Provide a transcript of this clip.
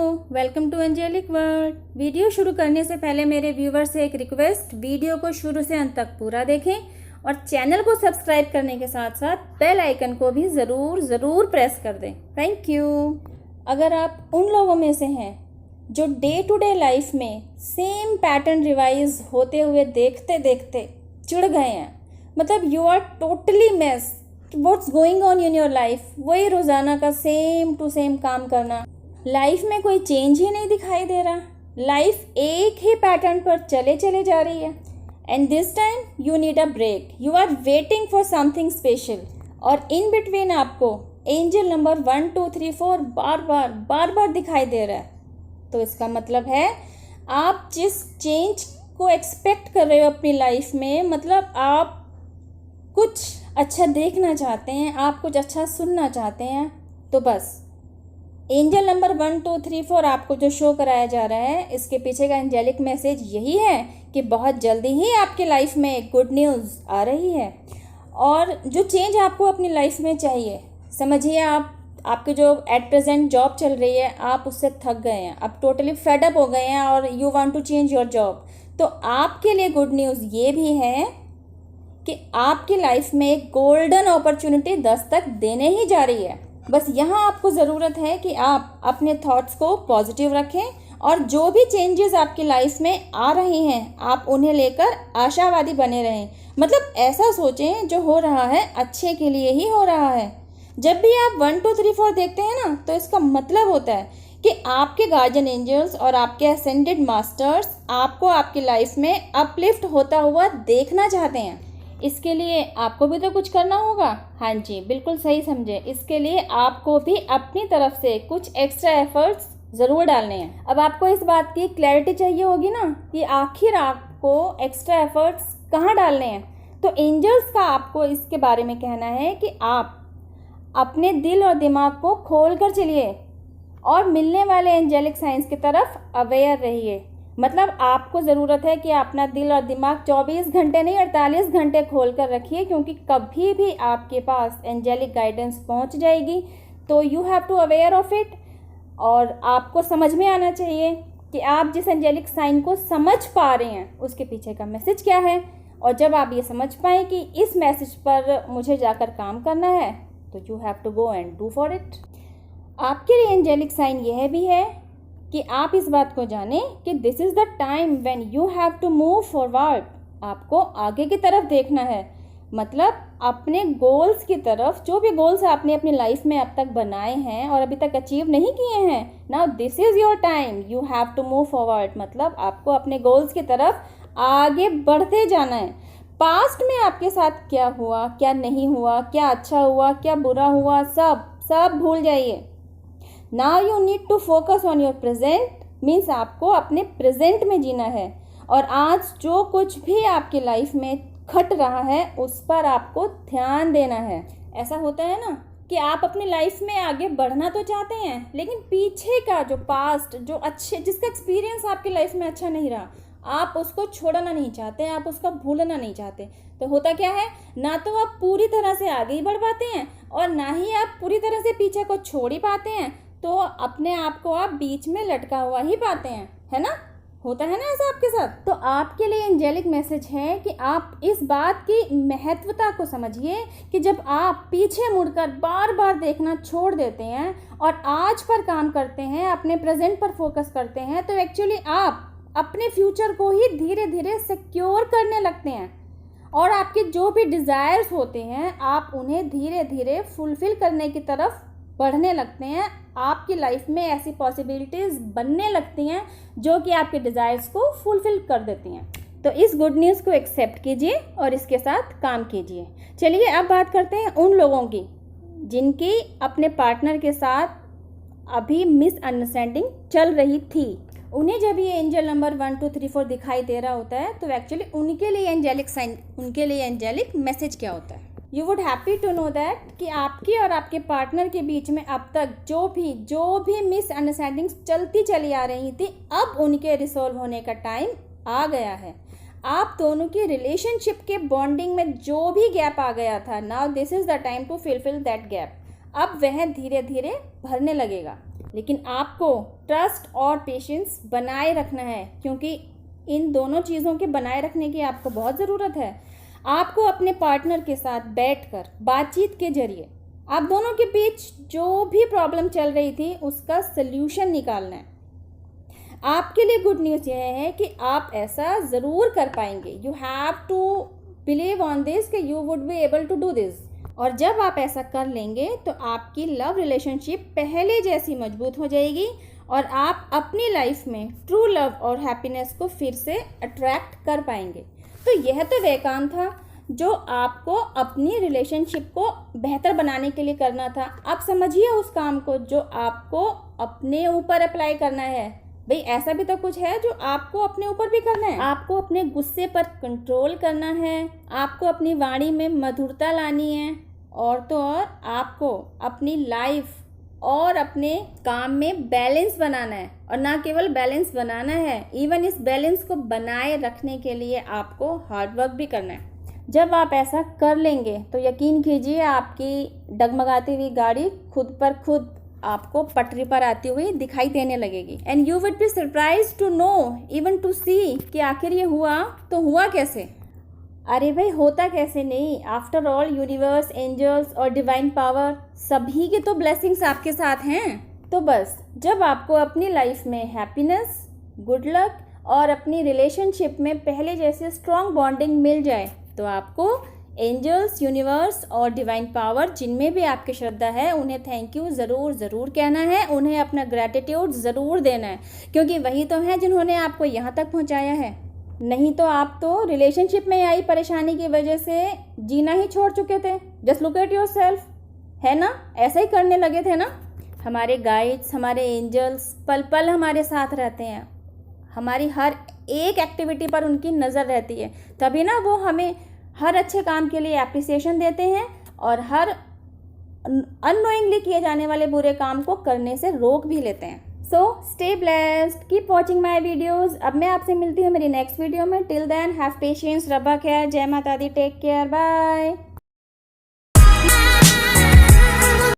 Welcome to angelic world. Video शुरू करने से पहले मेरे व्यूवर्स से एक रिक्वेस्ट, वीडियो को शुरू से अंत तक पूरा देखें और चैनल को सब्सक्राइब करने के साथ साथ बेल आइकन को भी ज़रूर प्रेस कर दें। Thank you. अगर आप उन लोगों में से हैं जो डे टू डे लाइफ में सेम पैटर्न रिवाइज होते हुए देखते देखते चिढ़ गए हैं, मतलब you are totally mess, what's going on in your life, वही रोज़ाना का सेम टू सेम काम करना, लाइफ में कोई चेंज ही नहीं दिखाई दे रहा, लाइफ एक ही पैटर्न पर चले जा रही है and this time you need a break, you are waiting for something special और इन बिटवीन आपको एंजल नंबर 1 2 3 4 बार बार दिखाई दे रहा है। तो इसका मतलब है आप जिस चेंज को एक्सपेक्ट कर रहे हो अपनी लाइफ में, मतलब आप कुछ अच्छा देखना चाहते हैं, आप कुछ अच्छा सुनना चाहते हैं, तो बस एंजल नंबर 1 2 3 4 आपको जो शो कराया जा रहा है, इसके पीछे का एंजेलिक मैसेज यही है कि बहुत जल्दी ही आपके लाइफ में एक गुड न्यूज़ आ रही है और जो चेंज आपको अपनी लाइफ में चाहिए, समझिए आपके जो एट प्रेजेंट जॉब चल रही है, आप उससे थक गए हैं, आप टोटली फेड अप हो गए हैं और you want to change your job. तो आपके लिए गुड न्यूज़ ये भी है कि आपकी लाइफ में एक गोल्डन अपॉर्चुनिटी दस्तक देने ही जा रही है। बस यहाँ आपको ज़रूरत है कि आप अपने थॉट्स को पॉजिटिव रखें और जो भी चेंजेस आपकी लाइफ में आ रही हैं, आप उन्हें लेकर आशावादी बने रहें। मतलब ऐसा सोचें जो हो रहा है अच्छे के लिए ही हो रहा है। जब भी आप 1 2 3 4 देखते हैं ना, तो इसका मतलब होता है कि आपके गार्जियन एंजल्स और आपके असेंडेड मास्टर्स आपको आपकी लाइफ में अपलिफ्ट होता हुआ देखना चाहते हैं। इसके लिए आपको भी तो कुछ करना होगा। हाँ जी, बिल्कुल सही समझे। इसके लिए आपको भी अपनी तरफ से कुछ एक्स्ट्रा एफर्ट्स ज़रूर डालने हैं। अब आपको इस बात की क्लैरिटी चाहिए होगी ना कि आखिर आपको एक्स्ट्रा एफर्ट्स कहाँ डालने हैं। तो एंजल्स का आपको इसके बारे में कहना है कि आप अपने दिल और दिमाग को खोल कर चलिए और मिलने वाले एंजेलिक साइंस की तरफ अवेयर रहिए। मतलब आपको ज़रूरत है कि अपना दिल और दिमाग 24 घंटे नहीं 48 घंटे खोल कर रखिए, क्योंकि कभी भी आपके पास एंजेलिक गाइडेंस पहुंच जाएगी। तो you have to aware of it और आपको समझ में आना चाहिए कि आप जिस एंजेलिक साइन को समझ पा रहे हैं उसके पीछे का मैसेज क्या है। और जब आप ये समझ पाएँ कि इस मैसेज पर मुझे जाकर काम करना है, तो you have to go and do for it. आपके लिए एंजेलिक साइन यह भी है कि आप इस बात को जानें कि this is the time when you have to move forward. आपको आगे की तरफ देखना है, मतलब अपने गोल्स की तरफ। जो भी गोल्स आपने अपनी लाइफ में अब तक बनाए हैं और अभी तक अचीव नहीं किए हैं, now this is your time, you have to move forward. मतलब आपको अपने गोल्स की तरफ आगे बढ़ते जाना है। पास्ट में आपके साथ क्या हुआ, क्या नहीं हुआ, क्या अच्छा हुआ, क्या बुरा हुआ, सब भूल जाइए। Now you need to focus on your present, means आपको अपने प्रेजेंट में जीना है और आज जो कुछ भी आपकी लाइफ में घट रहा है उस पर आपको ध्यान देना है। ऐसा होता है ना कि आप अपनी लाइफ में आगे बढ़ना तो चाहते हैं, लेकिन पीछे का जो पास्ट, जो अच्छे जिसका एक्सपीरियंस आपकी लाइफ में अच्छा नहीं रहा, आप उसको छोड़ना नहीं चाहते, आप उसका भूलना नहीं चाहते। तो होता क्या है, ना तो आप पूरी तरह से आगे ही बढ़ पाते हैं और ना ही आप पूरी तरह से पीछे को छोड़ ही पाते हैं। तो अपने आप को आप बीच में लटका हुआ ही पाते हैं, है ना। होता है ना ऐसा आपके साथ। तो आपके लिए एंजेलिक मैसेज है कि आप इस बात की महत्वता को समझिए कि जब आप पीछे मुड़कर बार बार देखना छोड़ देते हैं और आज पर काम करते हैं, अपने प्रेजेंट पर फोकस करते हैं, तो एक्चुअली आप अपने फ्यूचर को ही धीरे धीरे सिक्योर करने लगते हैं और आपके जो भी डिज़ायर्स होते हैं आप उन्हें धीरे धीरे फुलफिल करने की तरफ बढ़ने लगते हैं। आपकी लाइफ में ऐसी पॉसिबिलिटीज़ बनने लगती हैं जो कि आपके डिज़ायर्स को फुलफिल कर देती हैं। तो इस गुड न्यूज़ को एक्सेप्ट कीजिए और इसके साथ काम कीजिए। चलिए अब बात करते हैं उन लोगों की जिनकी अपने पार्टनर के साथ अभी मिसअंडरस्टैंडिंग चल रही थी। उन्हें जब ये एंजल नंबर 1 2 3 4 दिखाई दे रहा होता है, तो एक्चुअली उनके लिए एंजेलिक साइन, उनके लिए एंजेलिक मैसेज क्या होता है। You would happy to know that कि आपके और आपके पार्टनर के बीच में अब तक जो भी मिसअंडरस्टैंडिंग्स चलती चली आ रही थी, अब उनके रिसॉल्व होने का टाइम आ गया है। आप दोनों की रिलेशनशिप के बॉन्डिंग में जो भी गैप आ गया था, now this is the time to fulfil that gap. अब वह धीरे धीरे भरने लगेगा। लेकिन आपको ट्रस्ट और पेशेंस बनाए रखना है, क्योंकि इन दोनों चीज़ों के बनाए रखने की आपको बहुत ज़रूरत है। आपको अपने पार्टनर के साथ बैठकर बातचीत के जरिए आप दोनों के बीच जो भी प्रॉब्लम चल रही थी उसका सल्यूशन निकालना है। आपके लिए गुड न्यूज़ यह है कि आप ऐसा ज़रूर कर पाएंगे। You have to believe on this कि you would be able to do this. और जब आप ऐसा कर लेंगे तो आपकी लव रिलेशनशिप पहले जैसी मजबूत हो जाएगी और आप अपनी लाइफ में ट्रू लव और हैप्पीनेस को फिर से अट्रैक्ट कर पाएंगे। तो यह तो वह काम था जो आपको अपनी रिलेशनशिप को बेहतर बनाने के लिए करना था। अब समझिए उस काम को जो आपको अपने ऊपर अप्लाई करना है। भाई ऐसा भी तो कुछ है जो आपको अपने ऊपर भी करना है। आपको अपने गुस्से पर कंट्रोल करना है, आपको अपनी वाणी में मधुरता लानी है, और तो और आपको अपनी लाइफ और अपने काम में बैलेंस बनाना है। और ना केवल बैलेंस बनाना है, इवन इस बैलेंस को बनाए रखने के लिए आपको हार्ड वर्क भी करना है। जब आप ऐसा कर लेंगे तो यकीन कीजिए आपकी डगमगाती हुई गाड़ी खुद पर खुद आपको पटरी पर आती हुई दिखाई देने लगेगी। And you would be surprise to know, even to see, कि आखिर ये हुआ तो हुआ कैसे। अरे भाई होता कैसे नहीं, आफ्टर ऑल यूनिवर्स, एंजल्स और डिवाइन पावर सभी के तो ब्लेसिंग्स आपके साथ हैं। तो बस जब आपको अपनी लाइफ में हैप्पीनेस, गुड लक और अपनी रिलेशनशिप में पहले जैसे स्ट्रॉन्ग बॉन्डिंग मिल जाए तो आपको एंजल्स, यूनिवर्स और डिवाइन पावर, जिनमें भी आपकी श्रद्धा है, उन्हें थैंक यू ज़रूर कहना है, उन्हें अपना ग्रैटिट्यूड ज़रूर देना है, क्योंकि वही तो हैं जिन्होंने आपको यहाँ तक पहुँचाया है। नहीं तो आप तो रिलेशनशिप में आई परेशानी की वजह से जीना ही छोड़ चुके थे। जस्ट लुक एट योरसेल्फ, है ना, ऐसा ही करने लगे थे ना। हमारे गाइड्स, हमारे एंजल्स पल पल हमारे साथ रहते हैं, हमारी हर एक एक्टिविटी पर उनकी नज़र रहती है, तभी ना वो हमें हर अच्छे काम के लिए एप्रिसिएशन देते हैं और हर अननोइंगली किए जाने वाले बुरे काम को करने से रोक भी लेते हैं। So stay blessed, keep watching my videos. अब मैं आपसे मिलती हूँ मेरी नेक्स्ट वीडियो में। टिल देन हैव पेशेंस, रब्बा खैर, जय माता दी, टेक केयर, बाय।